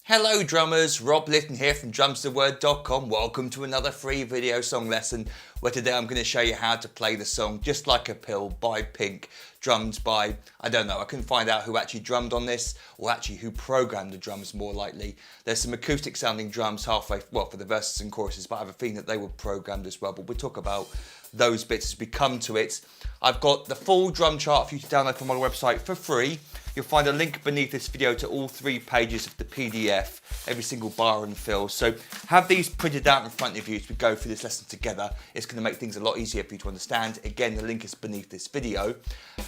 Hello drummers, Rob Litton here from drumstheword.com. Welcome to another free video song lesson where today I'm going to show you how to play the song Just Like a Pill by Pink, drummed by, I don't know, I couldn't find out who actually drummed on this or actually who programmed the drums more likely. There's some acoustic sounding drums halfway, well, for the verses and choruses, but I have a feeling that they were programmed as well, but we'll talk about those bits as we come to it. I've got the full drum chart for you to download from my website for free. You'll find a link beneath this video to all 3 pages of the PDF, every single bar and fill. So have these printed out in front of you as we go through this lesson together. It's going to make things a lot easier for you to understand. Again, the link is beneath this video.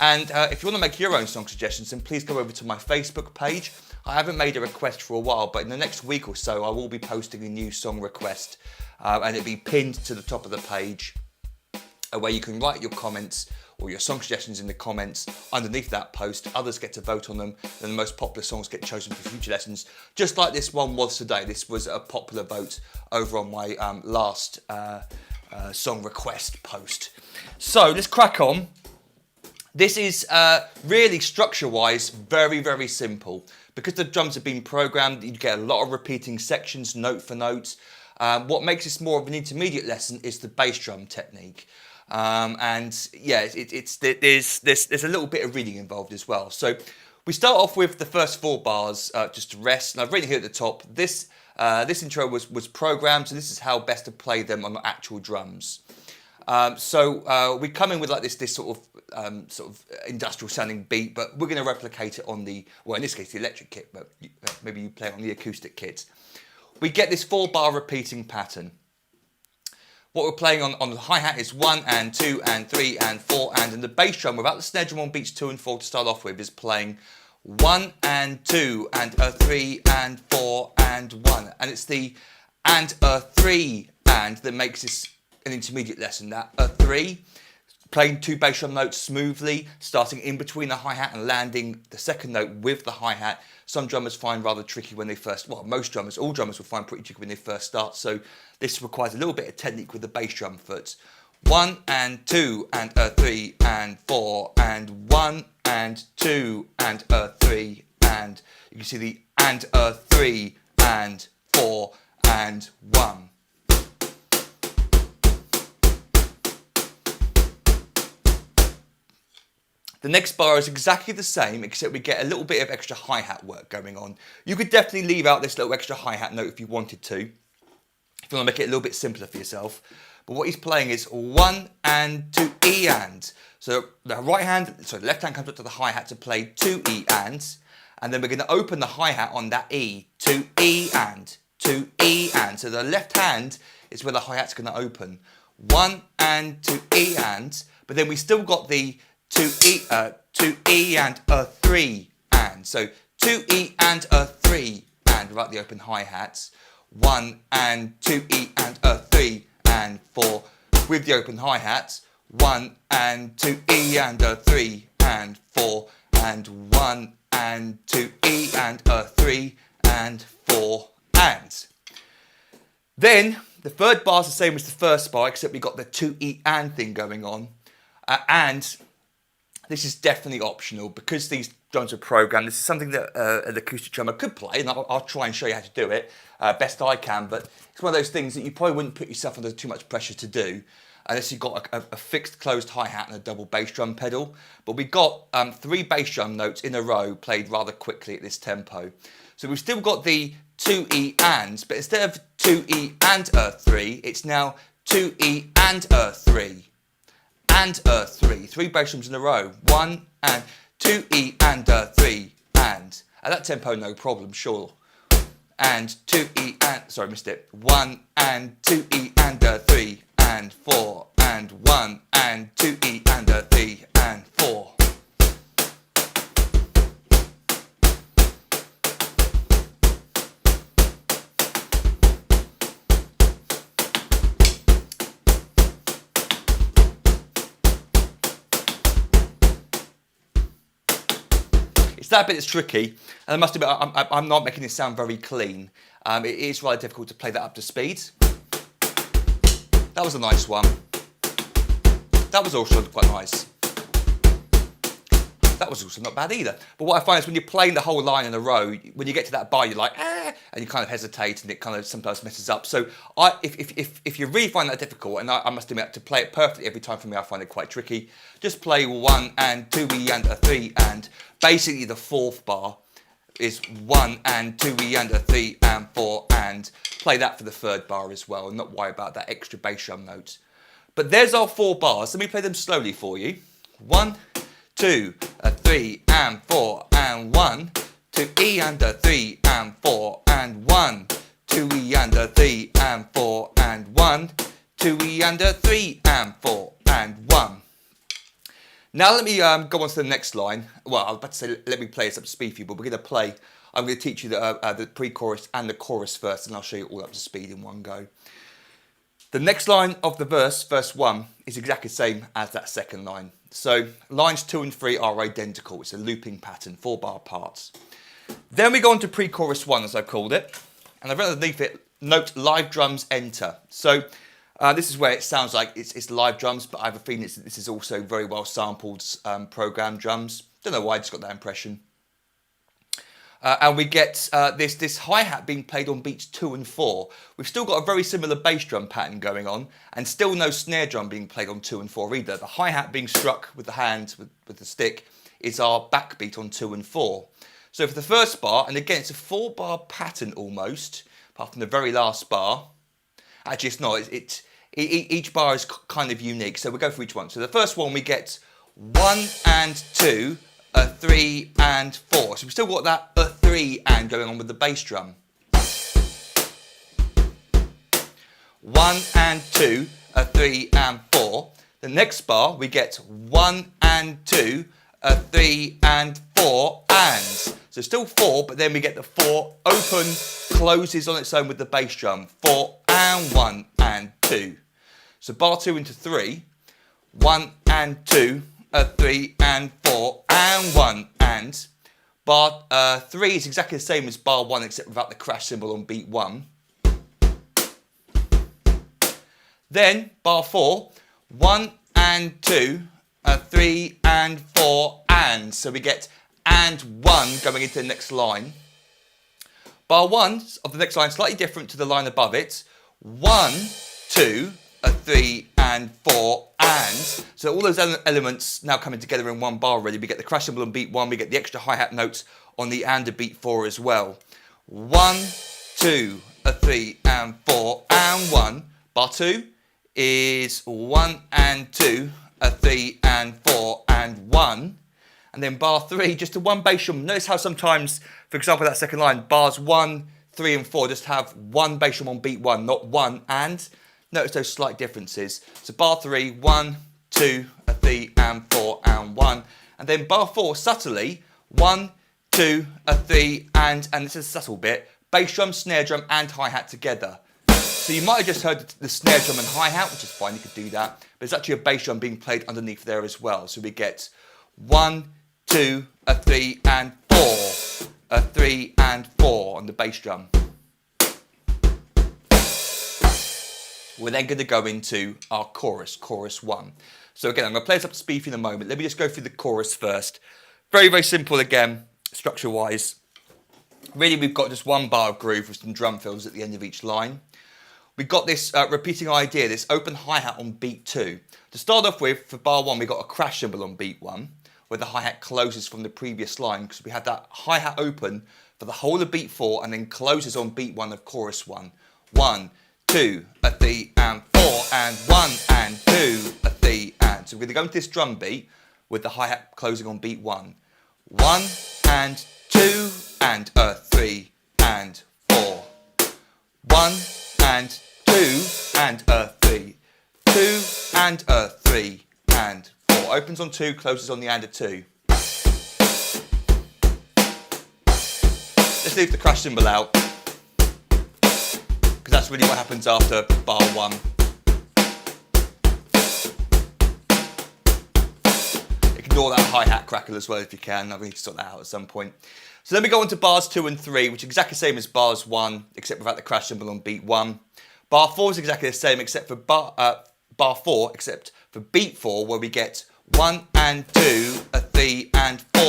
And if you want to make your own song suggestions, then please go over to my Facebook page. I haven't made a request for a while, but in the next week or so, I will be posting a new song request. And it'll be pinned to the top of the page, where you can write your comments or your song suggestions in the comments underneath that post. Others get to vote on them, and the most popular songs get chosen for future lessons, just like this one was today. This was a popular vote over on my last song request post. So let's crack on. This is really structure-wise very, very simple. Because the drums have been programmed, you get a lot of repeating sections, note for note. What makes this more of an intermediate lesson is the bass drum technique. And yeah, there's a little bit of reading involved as well. So we start off with the first 4 bars just to rest. And I've written here at the top, this intro was programmed, so this is how best to play them on the actual drums. So we come in with like this sort of industrial sounding beat, but we're going to replicate it on the, well, in this case, the electric kit, but maybe you play it on the acoustic kit. We get this 4-bar repeating pattern. What we're playing on the hi-hat is 1 and 2 and 3 and 4 and the bass drum, without the snare drum on beats 2 and 4 to start off with, is playing 1 and 2 and a 3 and 4 and 1. And it's the and a 3 and that makes this an intermediate lesson. That a 3, playing 2 bass drum notes smoothly, starting in between the hi-hat and landing the second note with the hi-hat. Some drummers find rather tricky when they first, well, most drummers, all drummers will find pretty tricky when they first start. So this requires a little bit of technique with the bass drum foot. 1 and 2 and a 3 and 4 and 1 and 2 and a 3 and you can see the and a 3 and 4 and 1. The next bar is exactly the same, except we get a little bit of extra hi-hat work going on. You could definitely leave out this little extra hi-hat note if you wanted to, if you want to make it a little bit simpler for yourself. But what he's playing is 1 and 2 E and. So the left hand comes up to the hi-hat to play 2 E and then we're going to open the hi-hat on that E, 2 E and, 2 E and. So the left hand is where the hi-hat's going to open. 1 and 2 E and, but then we still got the 2 E and a 3 and. So 2 E and a 3 and without the open hi-hats. 1 and 2 E and a 3 and 4 with the open hi-hats. 1 and 2 E and a 3 and 4 and 1 and 2 E and a 3 and 4 and. Then the third bar is the same as the first bar, except we got the 2 E and thing going on. And this is definitely optional because these drums are programmed. This is something that an acoustic drummer could play, and I'll try and show you how to do it best I can. But it's one of those things that you probably wouldn't put yourself under too much pressure to do unless you've got a fixed closed hi-hat and a double bass drum pedal. But we've got 3 bass drum notes in a row played rather quickly at this tempo. So we've still got the 2 E ands, but instead of 2 E and a 3, it's now 2 E and a 3. And a 3, 3 bass drums in a row. 1 and 2 E and a 3 and. At that tempo, no problem, sure. And 2 E and, sorry, missed it. 1 and 2 E and a 3 and 4 and 1 and 2 E and a 3 and 4. It's that bit that's tricky, and I must admit, I'm not making this sound very clean. It is rather difficult to play that up to speed. That was a nice one. That was also quite nice. That that was also not bad either. But what I find is when you're playing the whole line in a row, when you get to that bar, you're like, ah, and you kind of hesitate, and it kind of sometimes messes up. So if you really find that difficult, and I must admit, to play it perfectly every time for me, I find it quite tricky. Just play 1 and 2 E and a 3 and. Basically, the fourth bar is 1 and 2 E and a 3 and 4 and. Play that for the third bar as well, and not worry about that extra bass drum note. But there's our 4 bars. Let me play them slowly for you. 1, 2, 3 and 4 and 1, 2 E and a 3 and 4 and 1, 2 E and a 3 and 4 and 1, 2 E and a 3 and 4 and 1. Now let me go on to the next line. Well, I was about to say let me play this up to speed for you, but we're going to play. I'm going to teach you the pre-chorus and the chorus first, and I'll show you all up to speed in one go. The next line of the verse, verse 1, is exactly the same as that second line. So lines 2 and 3 are identical. It's a looping pattern, 4-bar parts. Then we go on to pre-chorus 1, as I've called it, and I've written underneath it, note live drums enter. So this is where it sounds like it's live drums, but I have a feeling this is also very well sampled programmed drums. Don't know why, I just got that impression. And we get this hi-hat being played on beats 2 and 4. We've still got a very similar bass drum pattern going on, and still no snare drum being played on 2 and 4 either. The hi-hat being struck with the hand, with the stick, is our backbeat on 2 and 4. So for the first bar, and again it's a 4-bar pattern almost, apart from the very last bar. Actually it's not, each bar is kind of unique, so we'll go for each one. So the first one we get 1 and 2, a 3 and 4. So we've still got that a 3 and going on with the bass drum. 1 and 2, a 3 and 4. The next bar we get 1 and 2, a 3 and 4 and. So still 4, but then we get the 4 open, closes on its own with the bass drum. 4 and 1 and 2. So bar 2 into 3, 1 and 2, a 3 and 4 and 1 and. Bar 3 is exactly the same as bar 1 except without the crash cymbal on beat 1. Then bar 4, 1 and 2, a 3 and 4 and. So we get and 1 going into the next line. Bar 1 of the next line slightly different to the line above it. 1, 2, a 3 and 4 and. So all those elements now coming together in one bar already. We get the crash cymbal on beat 1, we get the extra hi-hat notes on the and of beat 4 as well. 1, 2, a 3 and 4 and 1. Bar 2 is 1 and 2, a 3 and 4 and 1. And then bar 3, just a 1 bass drum. Notice how sometimes, for example, that second line, bars 1, 3 and 4 just have 1 bass drum on beat 1, not 1 and. Notice those slight differences. So bar 3, 1, 2, a 3 and 4 and 1. And then bar 4, subtly, 1, 2, a 3 and this is a subtle bit, bass drum, snare drum and hi-hat together. So you might have just heard the snare drum and hi-hat, which is fine, you could do that. But there's actually a bass drum being played underneath there as well. So we get 1, 2, a 3 and 4, a 3 and 4 on the bass drum. We're then going to go into our chorus, chorus 1. So again, I'm going to play this up to speed for you in a moment. Let me just go through the chorus first. Very, very simple again, structure-wise. Really, we've got just 1 bar of groove with some drum fills at the end of each line. We've got this repeating idea, this open hi-hat on beat 2. To start off with, for bar 1, we've got a crash cymbal on beat 1, where the hi-hat closes from the previous line, because we had that hi-hat open for the whole of beat 4 and then closes on beat 1 of chorus 1. 1, 2, a 3 and 4 and 1 and 2, a 3 and. So we're going to go into this drum beat with the hi-hat closing on beat 1. 1 and 2 and a 3 and 4. 1 and 2 and a 3. 2 and a 3 and 4. Opens on 2, closes on the and of 2. Let's leave the crash cymbal out, because that's really what happens after bar 1. Ignore that hi-hat crackle as well if you can. I need to sort that out at some point. So then we go on to bars 2 and 3, which is exactly the same as bars 1, except without the crash cymbal on beat 1. Bar 4 is exactly the same, except for bar 4, except for beat 4, where we get 1 and 2, a 3 and 4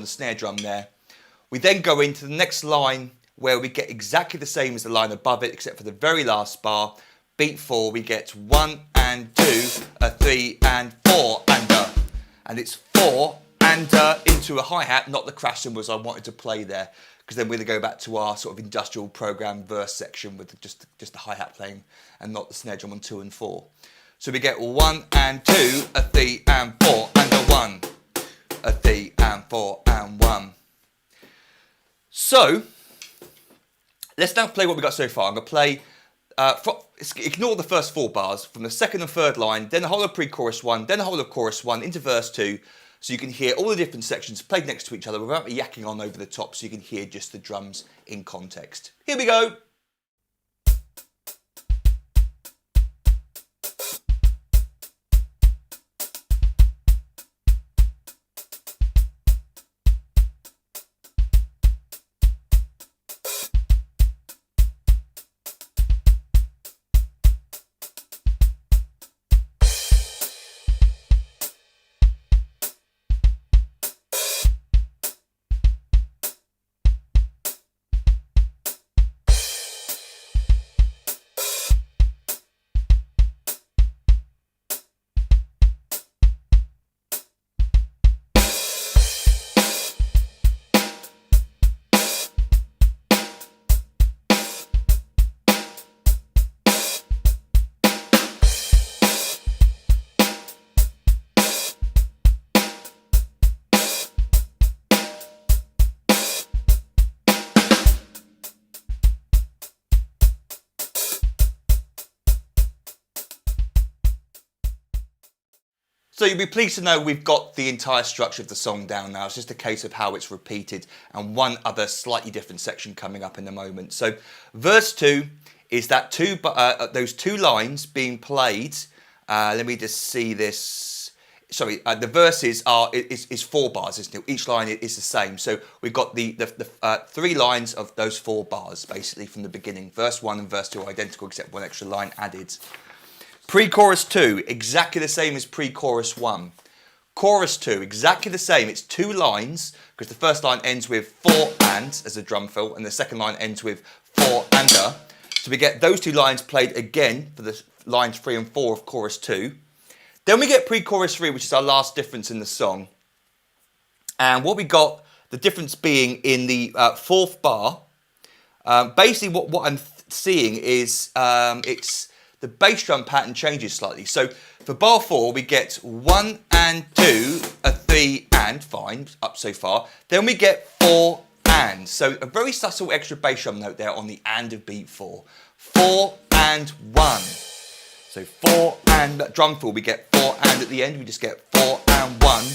on the snare drum there. We then go into the next line where we get exactly the same as the line above it, except for the very last bar. Beat 4, we get 1 and 2, a 3 and 4 and a. And it's 4 and into a hi-hat, not the crash cymbals I wanted to play there, because then we're going to go back to our sort of industrial program verse section with just the hi-hat playing and not the snare drum on 2 and 4. So we get 1 and 2, a 3 and 4 and a 1, a 3 and 4 and 1. So let's now play what we've got so far. I'm going to play, ignore the first 4 bars, from the second and third line, then the whole of pre-chorus 1, then the whole of chorus 1 into verse 2, so you can hear all the different sections played next to each other without me yakking on over the top, so you can hear just the drums in context. Here we go. So you'll be pleased to know we've got the entire structure of the song down now. It's just a case of how it's repeated and one other slightly different section coming up in a moment. So verse 2 is that those 2 lines being played. Let me just see this. Sorry, the verses is 4 bars, isn't it? Each line is the same. So we've got the 3 lines of those 4 bars basically from the beginning. Verse 1 and verse 2 are identical except 1 extra line added. Pre-chorus 2, exactly the same as pre-chorus 1. Chorus 2, exactly the same. It's 2 lines, because the first line ends with 4 and as a drum fill, and the second line ends with 4 and a. So we get those 2 lines played again for the lines 3 and 4 of chorus 2. Then we get pre-chorus 3, which is our last difference in the song. And what we got, the difference being in the 4th bar, basically what I'm seeing is it's the bass drum pattern changes slightly. So for bar 4, we get 1 and 2, a 3 and, fine, up so far. Then we get 4 and. So a very subtle extra bass drum note there on the and of beat 4. 4 and 1. So 4 and, that drum fill, we get 4 and at the end, we just get 4 and 1.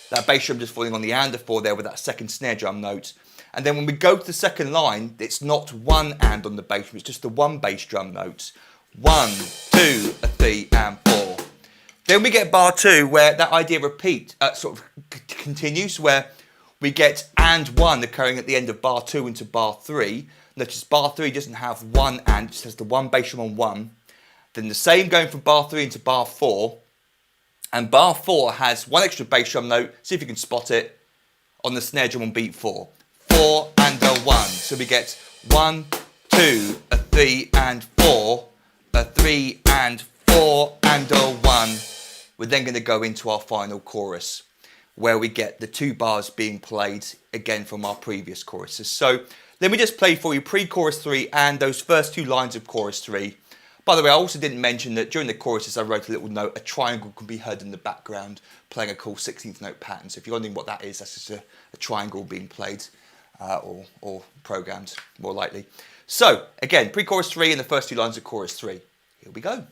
That bass drum just falling on the and of 4 there with that second snare drum note. And then when we go to the second line, it's not 1 and on the bass drum, it's just the 1 bass drum note. 1, 2, a 3 and 4. Then we get bar 2 where that idea sort of continues, where we get and 1 occurring at the end of bar 2 into bar 3. Notice bar 3 doesn't have 1 and, it just has the 1 bass drum on 1. Then the same going from bar 3 into bar 4. And bar 4 has 1 extra bass drum note, see if you can spot it, on the snare drum on beat 4. 4 and a 1. So we get 1, 2, a 3 and 4. A 3 and 4 and a 1. We're then going to go into our final chorus where we get the 2 bars being played again from our previous choruses. So let me just play for you pre-chorus 3 and those first 2 lines of chorus 3. By the way, I also didn't mention that during the choruses I wrote a little note, a triangle can be heard in the background playing a cool 16th note pattern. So if you're wondering what that is, that's just a triangle being played or programmed more likely. So, again, pre-chorus 3 and the first 2 lines of chorus 3. Here we go.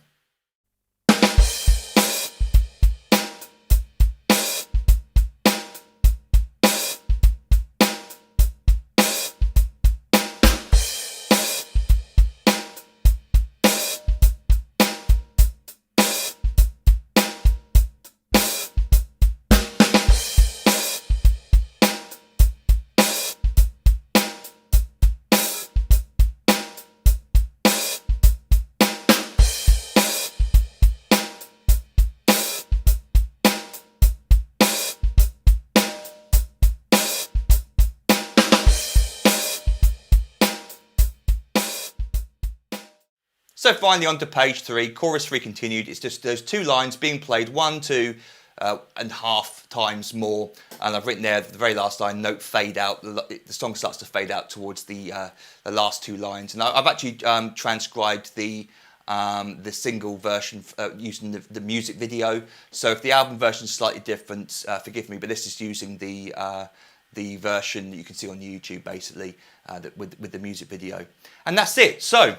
So finally on to page 3, chorus 3 continued. It's just those 2 lines being played 1, 2 and half times more. And I've written there the very last line, note fade out. The song starts to fade out towards the last 2 lines. And I've actually transcribed the single version using the music video. So if the album version is slightly different, forgive me, but this is using the version that you can see on YouTube, basically, with the music video. And that's it. So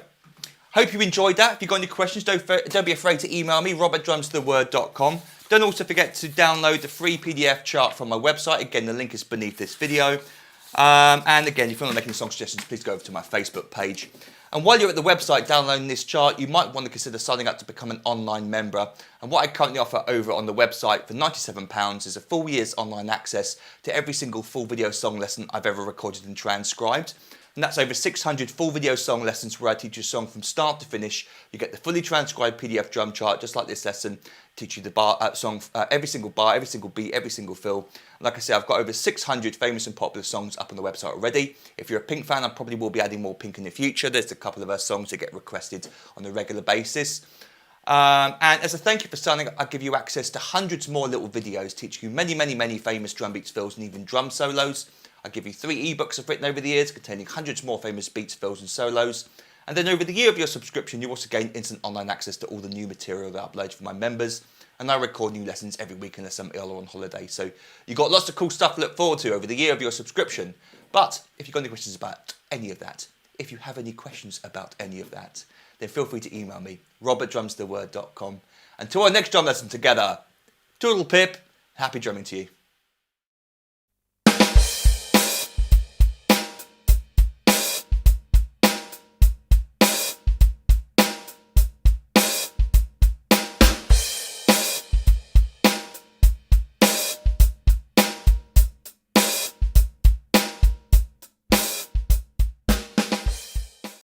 hope you enjoyed that. If you've got any questions, don't be afraid to email me, rob@drumstheword.com. Don't also forget to download the free PDF chart from my website. Again, the link is beneath this video. And again, if you want to make any song suggestions, please go over to my Facebook page. And while you're at the website downloading this chart, you might want to consider signing up to become an online member. And what I currently offer over on the website for £97 is a full year's online access to every single full video song lesson I've ever recorded and transcribed. And that's over 600 full video song lessons where I teach you a song from start to finish. You get the fully transcribed PDF drum chart, just like this lesson, teach you the song, every single bar, every single beat, every single fill. And like I said, I've got over 600 famous and popular songs up on the website already. If you're a Pink fan, I probably will be adding more Pink in the future. There's a couple of songs that get requested on a regular basis. And as a thank you for signing up, I give you access to hundreds more little videos teaching you many famous drum beats, fills, and even drum solos. I give you 3 ebooks I've written over the years containing hundreds more famous beats, fills and solos. And then over the year of your subscription, you also gain instant online access to all the new material that I upload for my members. And I record new lessons every week unless I'm ill or on holiday. So you've got lots of cool stuff to look forward to over the year of your subscription. But if you've got any questions about any of that, if you have any questions about any of that, then feel free to email me, rob@drumstheword.com. Until our next drum lesson together, toodle pip, happy drumming to you.